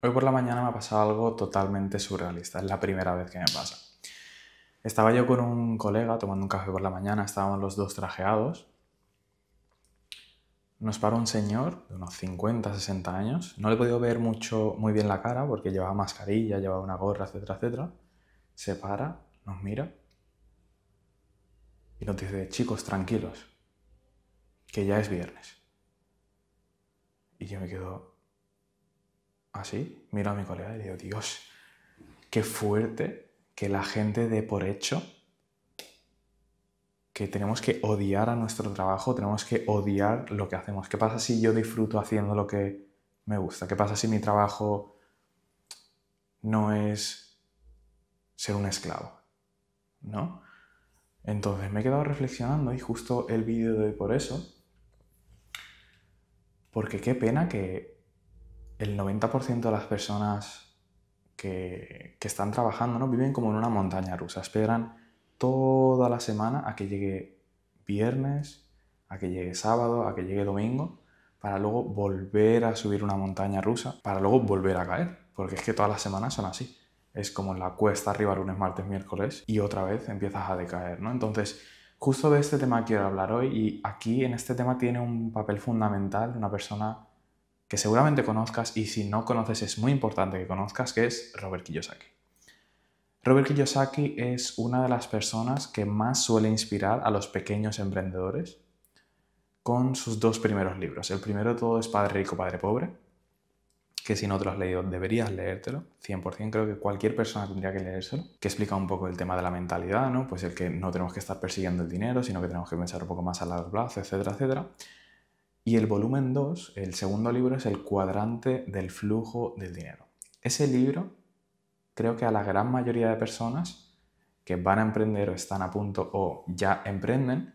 Hoy por la mañana me ha pasado algo totalmente surrealista, es la primera vez que me pasa. Estaba yo con un colega tomando un café por la mañana, estábamos los dos trajeados. Nos para un señor de unos 50, 60 años. No le he podido ver muy bien la cara porque llevaba mascarilla, llevaba una gorra, etcétera, etcétera. Se para, nos mira y nos dice: chicos, tranquilos, que ya es viernes. Y yo me quedo así, miro a mi colega y digo: Dios, qué fuerte que la gente dé por hecho que tenemos que odiar a nuestro trabajo, tenemos que odiar lo que hacemos. ¿Qué pasa si yo disfruto haciendo lo que me gusta? ¿Qué pasa si mi trabajo no es ser un esclavo? ¿No? Entonces me he quedado reflexionando y justo el vídeo de hoy por eso, porque qué pena que el 90% de las personas que están trabajando, ¿no?, viven como en una montaña rusa, esperan toda la semana a que llegue viernes, a que llegue sábado, a que llegue domingo, para luego volver a subir una montaña rusa, para luego volver a caer, porque es que todas las semanas son así. Es como la cuesta arriba lunes, martes, miércoles y otra vez empiezas a decaer, ¿no? Entonces, justo de este tema quiero hablar hoy y aquí en este tema tiene un papel fundamental una persona que seguramente conozcas y si no conoces es muy importante que conozcas, que es Robert Kiyosaki. Robert Kiyosaki es una de las personas que más suele inspirar a los pequeños emprendedores con sus dos primeros libros. El primero de todo es Padre Rico, Padre Pobre, que si no te lo has leído deberías leértelo, 100%, creo que cualquier persona tendría que leérselo, que explica un poco el tema de la mentalidad, ¿no? Pues el que no tenemos que estar persiguiendo el dinero, sino que tenemos que pensar un poco más a largo plazo, etcétera, etcétera. Y el volumen 2, el segundo libro, es el cuadrante del flujo del dinero. Ese libro, creo que a la gran mayoría de personas que van a emprender o están a punto o ya emprenden,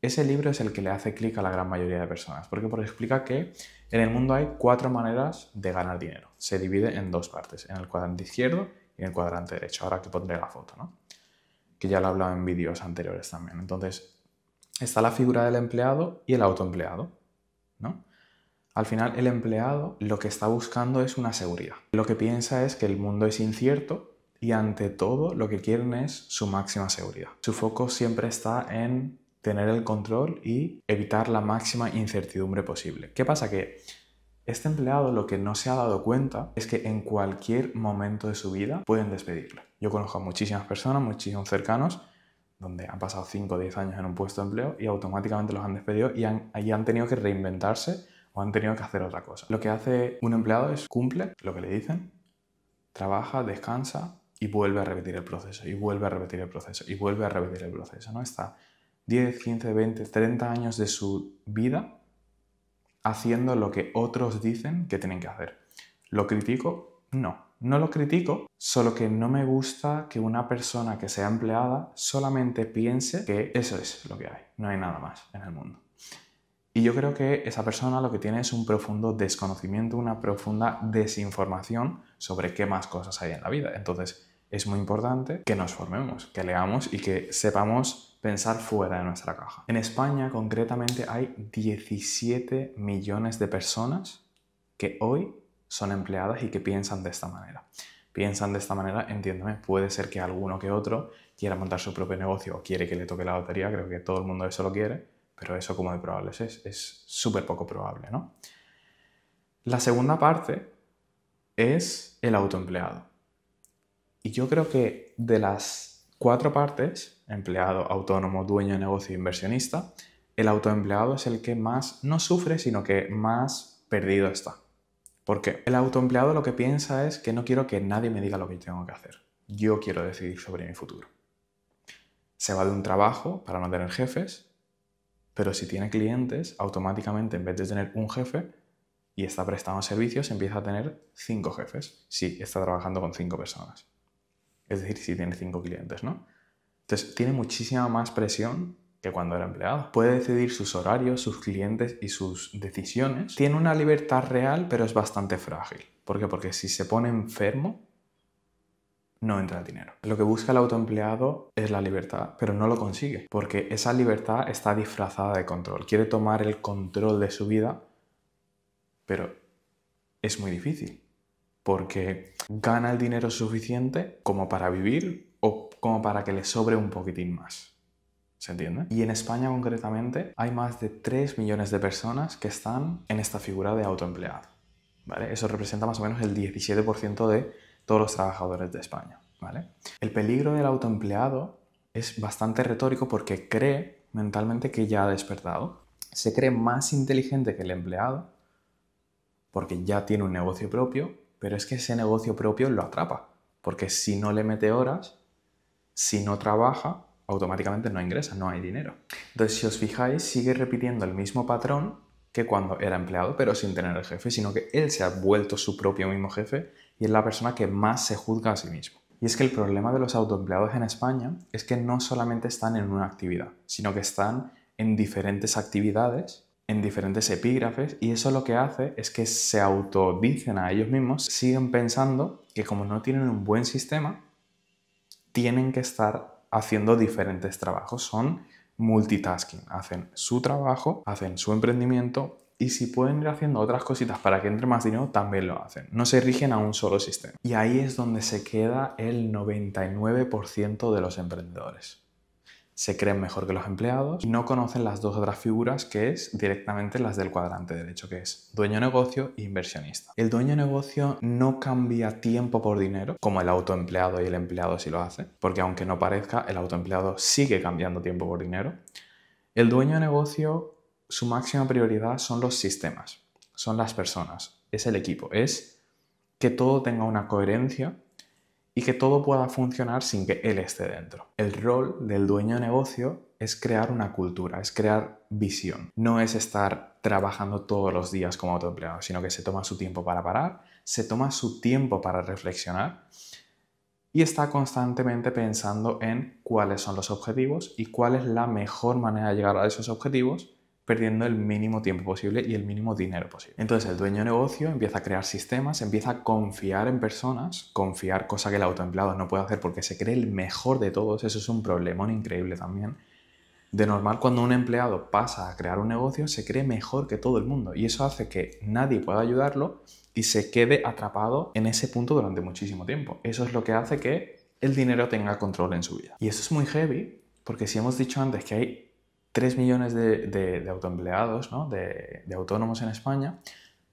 ese libro es el que le hace clic a la gran mayoría de personas. Porque explica que en el mundo hay 4 maneras de ganar dinero. Se divide en 2 partes, en el cuadrante izquierdo y en el cuadrante derecho. Ahora que pondré la foto, ¿no? Que ya lo he hablado en vídeos anteriores también. Entonces, está la figura del empleado y el autoempleado, ¿no? Al final, el empleado lo que está buscando es una seguridad. Lo que piensa es que el mundo es incierto y ante todo lo que quieren es su máxima seguridad. Su foco siempre está en tener el control y evitar la máxima incertidumbre posible. ¿Qué pasa? Que este empleado lo que no se ha dado cuenta es que en cualquier momento de su vida pueden despedirle. Yo conozco a muchísimas personas, muchísimos cercanos, donde han pasado 5 o 10 años en un puesto de empleo y automáticamente los han despedido y han tenido que reinventarse o han tenido que hacer otra cosa. Lo que hace un empleado es cumple lo que le dicen, trabaja, descansa y vuelve a repetir el proceso, y vuelve a repetir el proceso, y vuelve a repetir el proceso, ¿no? Está 10, 15, 20, 30 años de su vida haciendo lo que otros dicen que tienen que hacer. ¿Lo critico? No. No lo critico, solo que no me gusta que una persona que sea empleada solamente piense que eso es lo que hay, no hay nada más en el mundo. Y yo creo que esa persona lo que tiene es un profundo desconocimiento, una profunda desinformación sobre qué más cosas hay en la vida. Entonces, es muy importante que nos formemos, que leamos y que sepamos pensar fuera de nuestra caja. En España, concretamente, hay 17 millones de personas que hoy son empleadas y que piensan de esta manera. Piensan de esta manera, entiéndeme, puede ser que alguno que otro quiera montar su propio negocio o quiere que le toque la lotería, creo que todo el mundo eso lo quiere, pero eso como de probable es súper poco probable, ¿no? La segunda parte es el autoempleado. Y yo creo que de las 4 partes, empleado, autónomo, dueño de negocio e inversionista, el autoempleado es el que más no sufre, sino que más perdido está. ¿Por qué? El autoempleado lo que piensa es que no quiero que nadie me diga lo que tengo que hacer. Yo quiero decidir sobre mi futuro. Se va de un trabajo para no tener jefes, pero si tiene clientes, automáticamente en vez de tener un jefe y está prestando servicios, empieza a tener 5 jefes. Sí, está trabajando con 5 personas. Es decir, si tiene 5 clientes, ¿no? Entonces, tiene muchísima más presión que cuando era empleado. Puede decidir sus horarios, sus clientes y sus decisiones. Tiene una libertad real, pero es bastante frágil. ¿Por qué? Porque si se pone enfermo, no entra el dinero. Lo que busca el autoempleado es la libertad, pero no lo consigue, porque esa libertad está disfrazada de control. Quiere tomar el control de su vida, pero es muy difícil. porque gana el dinero suficiente como para vivir o como para que le sobre un poquitín más. ¿Se entiende? Y en España concretamente hay más de 3 millones de personas que están en esta figura de autoempleado, ¿vale? Eso representa más o menos el 17% de todos los trabajadores de España, ¿vale? El peligro del autoempleado es bastante retórico porque cree mentalmente que ya ha despertado. Se cree más inteligente que el empleado porque ya tiene un negocio propio, pero es que ese negocio propio lo atrapa, porque si no le mete horas, si no trabaja, automáticamente no ingresa, no hay dinero. Entonces, si os fijáis, sigue repitiendo el mismo patrón que cuando era empleado, pero sin tener el jefe, sino que él se ha vuelto su propio mismo jefe y es la persona que más se juzga a sí mismo. Y es que el problema de los autoempleados en España es que no solamente están en una actividad, sino que están en diferentes actividades, en diferentes epígrafes, y eso lo que hace es que se autodicen a ellos mismos, siguen pensando que como no tienen un buen sistema, tienen que estar haciendo diferentes trabajos. Son multitasking. Hacen su trabajo, hacen su emprendimiento y si pueden ir haciendo otras cositas para que entre más dinero, también lo hacen. No se rigen a un solo sistema. Y ahí es donde se queda el 99% de los emprendedores. Se creen mejor que los empleados y no conocen las dos otras figuras que es directamente las del cuadrante derecho, que es dueño de negocio e inversionista. El dueño de negocio no cambia tiempo por dinero, como el autoempleado y el empleado sí lo hace, porque aunque no parezca, el autoempleado sigue cambiando tiempo por dinero. El dueño de negocio, su máxima prioridad son los sistemas, son las personas, es el equipo, es que todo tenga una coherencia y que todo pueda funcionar sin que él esté dentro. El rol del dueño de negocio es crear una cultura, es crear visión. No es estar trabajando todos los días como autoempleado, sino que se toma su tiempo para parar, se toma su tiempo para reflexionar y está constantemente pensando en cuáles son los objetivos y cuál es la mejor manera de llegar a esos objetivos perdiendo el mínimo tiempo posible y el mínimo dinero posible. Entonces el dueño de negocio empieza a crear sistemas, empieza a confiar en personas, confiar, cosa que el autoempleado no puede hacer porque se cree el mejor de todos, eso es un problemón increíble también. De normal, cuando un empleado pasa a crear un negocio, se cree mejor que todo el mundo y eso hace que nadie pueda ayudarlo y se quede atrapado en ese punto durante muchísimo tiempo. Eso es lo que hace que el dinero tenga control en su vida. Y eso es muy heavy porque si hemos dicho antes que hay 3 millones de autoempleados, ¿no? de autónomos en España,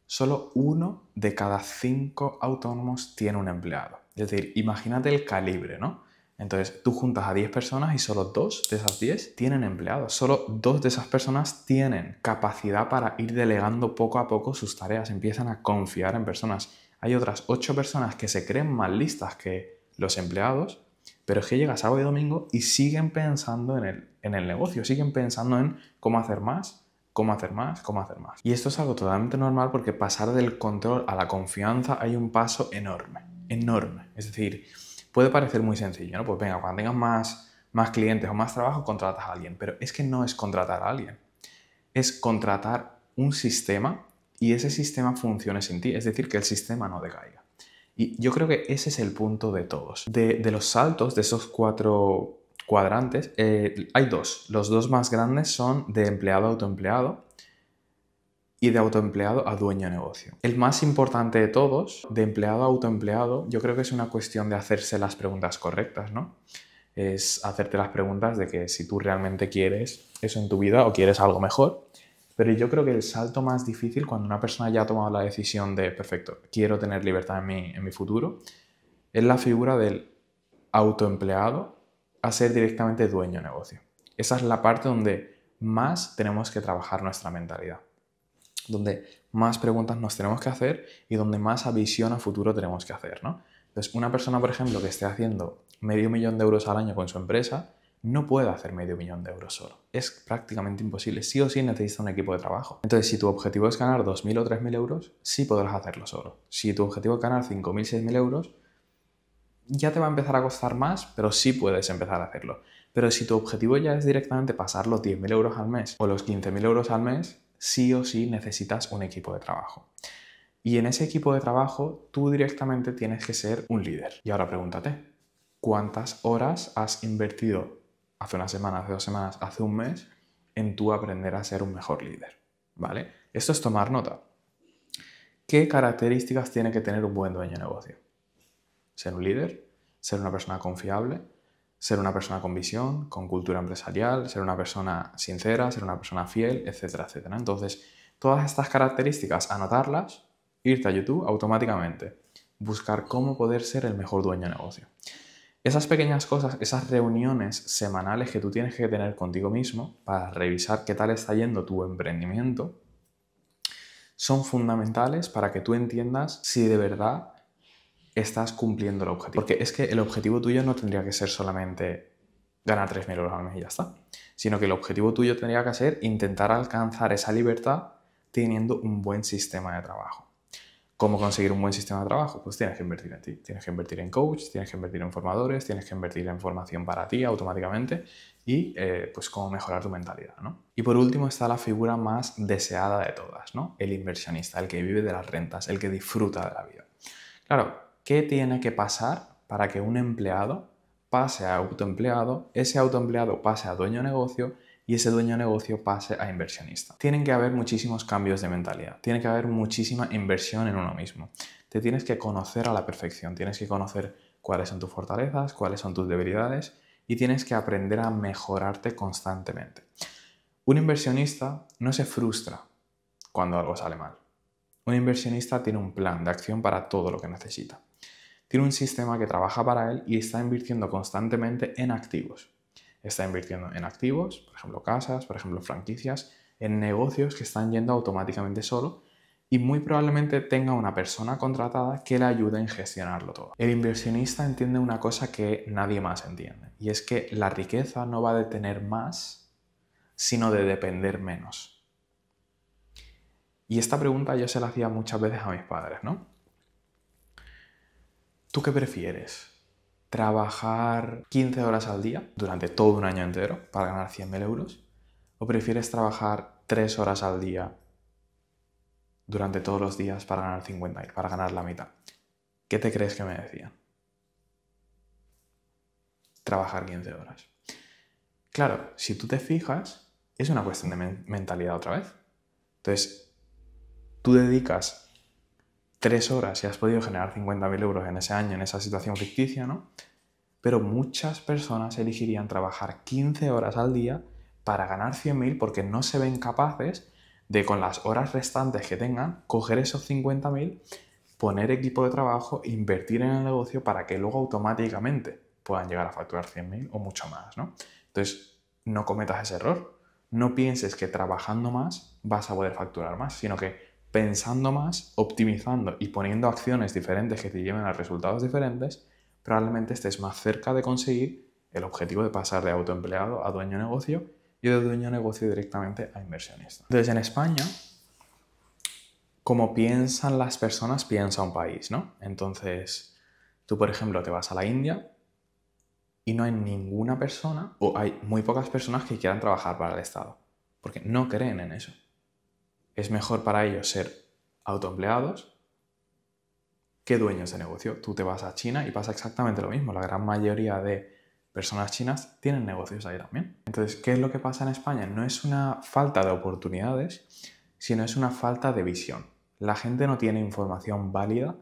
solo 1 de cada 5 autónomos tiene un empleado. Es decir, imagínate el calibre, ¿no? Entonces, tú juntas a 10 personas y solo 2 de esas 10 tienen empleados. Solo 2 de esas personas tienen capacidad para ir delegando poco a poco sus tareas. Empiezan a confiar en personas. Hay otras 8 personas que se creen más listas que los empleados, pero es que llega sábado y domingo y siguen pensando en el negocio, siguen pensando en cómo hacer más, cómo hacer más, cómo hacer más. Y esto es algo totalmente normal porque pasar del control a la confianza hay un paso enorme, enorme. Es decir, puede parecer muy sencillo, ¿no? Pues venga, cuando tengas más clientes o más trabajo, contratas a alguien. Pero es que no es contratar a alguien. Es contratar un sistema y ese sistema funcione sin ti. Es decir, que el sistema no decaiga. Y yo creo que ese es el punto de todos. De los saltos, de esos 4 cuadrantes, hay 2. Los 2 más grandes son de empleado a autoempleado y de autoempleado a dueño de negocio. El más importante de todos, de empleado a autoempleado, yo creo que es una cuestión de hacerse las preguntas correctas, ¿no? Es hacerte las preguntas de que si tú realmente quieres eso en tu vida o quieres algo mejor. Pero yo creo que el salto más difícil cuando una persona ya ha tomado la decisión de, perfecto, quiero tener libertad en mi futuro, es la figura del autoempleado a ser directamente dueño de negocio. Esa es la parte donde más tenemos que trabajar nuestra mentalidad, donde más preguntas nos tenemos que hacer y donde más visión a futuro tenemos que hacer, ¿no? Entonces, una persona, por ejemplo, que esté haciendo $500,000 al año con su empresa, no puede hacer $500,000 solo. Es prácticamente imposible. Sí o sí necesita un equipo de trabajo. Entonces, si tu objetivo es ganar 2.000 o 3.000 euros, sí podrás hacerlo solo. Si tu objetivo es ganar 5.000, 6.000 euros, ya te va a empezar a costar más, pero sí puedes empezar a hacerlo. Pero si tu objetivo ya es directamente pasar los 10.000 euros al mes o los 15.000 euros al mes, sí o sí necesitas un equipo de trabajo. Y en ese equipo de trabajo tú directamente tienes que ser un líder. Y ahora pregúntate, ¿cuántas horas has invertido hace una semana, hace 2 semanas, hace un mes en tú aprender a ser un mejor líder? ¿Vale? Esto es tomar nota. ¿Qué características tiene que tener un buen dueño de negocio? Ser un líder, ser una persona confiable, ser una persona con visión, con cultura empresarial, ser una persona sincera, ser una persona fiel, etcétera, etcétera. Entonces, todas estas características, anotarlas, irte a YouTube automáticamente, buscar cómo poder ser el mejor dueño de negocio. Esas pequeñas cosas, esas reuniones semanales que tú tienes que tener contigo mismo para revisar qué tal está yendo tu emprendimiento, son fundamentales para que tú entiendas si de verdad estás cumpliendo el objetivo. Porque es que el objetivo tuyo no tendría que ser solamente ganar 3.000 euros al mes y ya está, sino que el objetivo tuyo tendría que ser intentar alcanzar esa libertad teniendo un buen sistema de trabajo. ¿Cómo conseguir un buen sistema de trabajo? Pues tienes que invertir en ti, tienes que invertir en coach, tienes que invertir en formadores, tienes que invertir en formación para ti automáticamente y pues cómo mejorar tu mentalidad, ¿no? Y por último está la figura más deseada de todas, ¿no? El inversionista, el que vive de las rentas, el que disfruta de la vida. Claro, ¿qué tiene que pasar para que un empleado pase a autoempleado, ese autoempleado pase a dueño de negocio y ese dueño de negocio pase a inversionista? Tienen que haber muchísimos cambios de mentalidad, tiene que haber muchísima inversión en uno mismo. Te tienes que conocer a la perfección, tienes que conocer cuáles son tus fortalezas, cuáles son tus debilidades y tienes que aprender a mejorarte constantemente. Un inversionista no se frustra cuando algo sale mal. Un inversionista tiene un plan de acción para todo lo que necesita. Tiene un sistema que trabaja para él y está invirtiendo constantemente en activos. Está invirtiendo en activos, por ejemplo casas, por ejemplo franquicias, en negocios que están yendo automáticamente solo y muy probablemente tenga una persona contratada que le ayude en gestionarlo todo. El inversionista entiende una cosa que nadie más entiende y es que la riqueza no va de tener más, sino de depender menos. Y esta pregunta yo se la hacía muchas veces a mis padres, ¿no? ¿Tú qué prefieres? ¿Trabajar 15 horas al día durante todo un año entero para ganar 100.000 euros? ¿O prefieres trabajar 3 horas al día durante todos los días para ganar 50.000, para ganar la mitad? ¿Qué te crees que me decían? Trabajar 15 horas. Claro, si tú te fijas, es una cuestión de mentalidad otra vez. Entonces, tú dedicas 3 horas y has podido generar 50.000 euros en ese año, en esa situación ficticia, ¿no? Pero muchas personas elegirían trabajar 15 horas al día para ganar 100.000 porque no se ven capaces de, con las horas restantes que tengan, coger esos 50.000, poner equipo de trabajo, invertir en el negocio para que luego automáticamente puedan llegar a facturar 100.000 o mucho más, ¿no? Entonces, no cometas ese error. No pienses que trabajando más vas a poder facturar más, sino que pensando más, optimizando y poniendo acciones diferentes que te lleven a resultados diferentes, probablemente estés más cerca de conseguir el objetivo de pasar de autoempleado a dueño de negocio y de dueño de negocio directamente a inversionista. Entonces, en España, como piensan las personas, piensa un país, ¿no? Entonces, tú, por ejemplo, te vas a la India y no hay ninguna persona, o hay muy pocas personas que quieran trabajar para el Estado, porque no creen en eso. Es mejor para ellos ser autoempleados que dueños de negocio. Tú te vas a China y pasa exactamente lo mismo. La gran mayoría de personas chinas tienen negocios ahí también. Entonces, ¿qué es lo que pasa en España? No es una falta de oportunidades, sino es una falta de visión. La gente no tiene información válida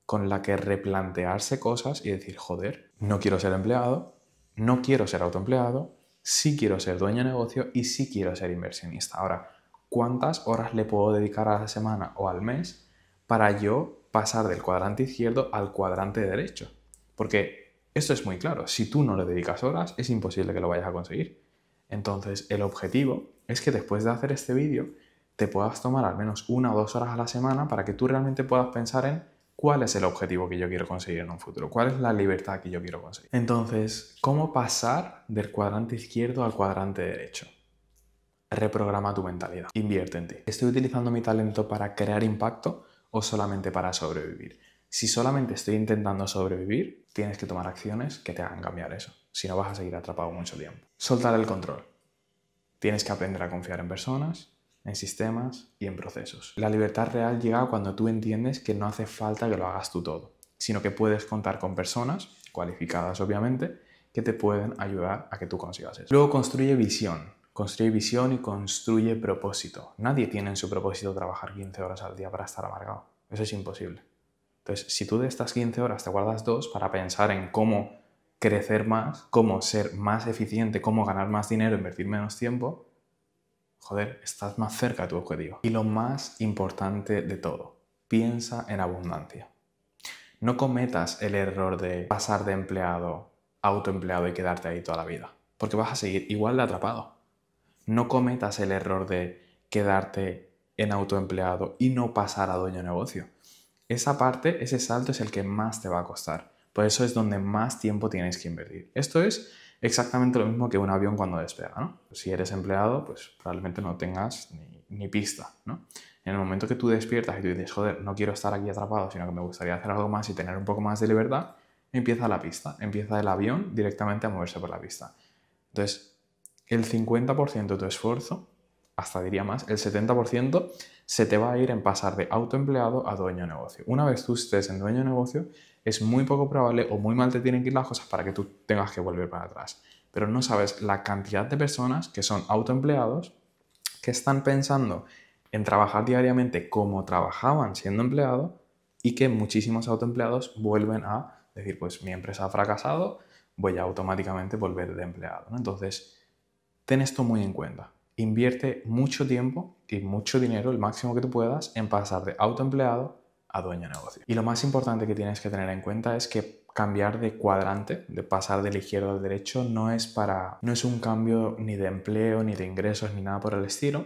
con la que replantearse cosas y decir, joder, no quiero ser empleado, no quiero ser autoempleado, sí quiero ser dueño de negocio y sí quiero ser inversionista. Ahora, ¿cuántas horas le puedo dedicar a la semana o al mes para yo pasar del cuadrante izquierdo al cuadrante derecho? Porque esto es muy claro, si tú no le dedicas horas es imposible que lo vayas a conseguir. Entonces el objetivo es que después de hacer este vídeo te puedas tomar al menos 1 o 2 horas a la semana para que tú realmente puedas pensar en cuál es el objetivo que yo quiero conseguir en un futuro, cuál es la libertad que yo quiero conseguir. Entonces, ¿cómo pasar del cuadrante izquierdo al cuadrante derecho? Reprograma tu mentalidad. Invierte en ti. ¿Estoy utilizando mi talento para crear impacto o solamente para sobrevivir? Si solamente estoy intentando sobrevivir, tienes que tomar acciones que te hagan cambiar eso. Si no, vas a seguir atrapado mucho tiempo. Soltar el control. Tienes que aprender a confiar en personas, en sistemas y en procesos. La libertad real llega cuando tú entiendes que no hace falta que lo hagas tú todo, sino que puedes contar con personas, cualificadas obviamente, que te pueden ayudar a que tú consigas eso. Luego construye visión. Construye visión y construye propósito. Nadie tiene en su propósito trabajar 15 horas al día para estar amargado. Eso es imposible. Entonces, si tú de estas 15 horas te guardas 2 para pensar en cómo crecer más, cómo ser más eficiente, cómo ganar más dinero, invertir menos tiempo, joder, estás más cerca de tu objetivo. Y lo más importante de todo, piensa en abundancia. No cometas el error de pasar de empleado a autoempleado y quedarte ahí toda la vida, porque vas a seguir igual de atrapado. No cometas el error de quedarte en autoempleado y no pasar a dueño de negocio. Esa parte, ese salto es el que más te va a costar. Por eso es donde más tiempo tienes que invertir. Esto es exactamente lo mismo que un avión cuando despega, ¿no? Si eres empleado, pues probablemente no tengas ni pista, ¿no? En el momento que tú despiertas y tú dices, joder, no quiero estar aquí atrapado, sino que me gustaría hacer algo más y tener un poco más de libertad, empieza la pista, empieza el avión directamente a moverse por la pista. Entonces, el 50% de tu esfuerzo, hasta diría más, el 70% se te va a ir en pasar de autoempleado a dueño de negocio. Una vez tú estés en dueño de negocio, es muy poco probable o muy mal te tienen que ir las cosas para que tú tengas que volver para atrás. Pero no sabes la cantidad de personas que son autoempleados, que están pensando en trabajar diariamente como trabajaban siendo empleado y que muchísimos autoempleados vuelven a decir, pues mi empresa ha fracasado, voy a automáticamente volver de empleado, ¿no? Entonces, ten esto muy en cuenta. Invierte mucho tiempo y mucho dinero, el máximo que tú puedas, en pasar de autoempleado a dueño de negocio. Y lo más importante que tienes que tener en cuenta es que cambiar de cuadrante, de pasar del izquierdo al derecho, no es un cambio ni de empleo, ni de ingresos, ni nada por el estilo,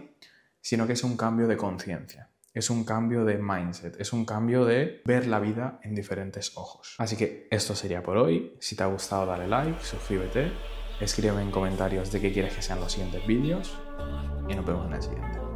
sino que es un cambio de conciencia. Es un cambio de mindset, es un cambio de ver la vida en diferentes ojos. Así que esto sería por hoy. Si te ha gustado, dale like, suscríbete, escríbeme en comentarios de qué quieres que sean los siguientes vídeos y nos vemos en el siguiente.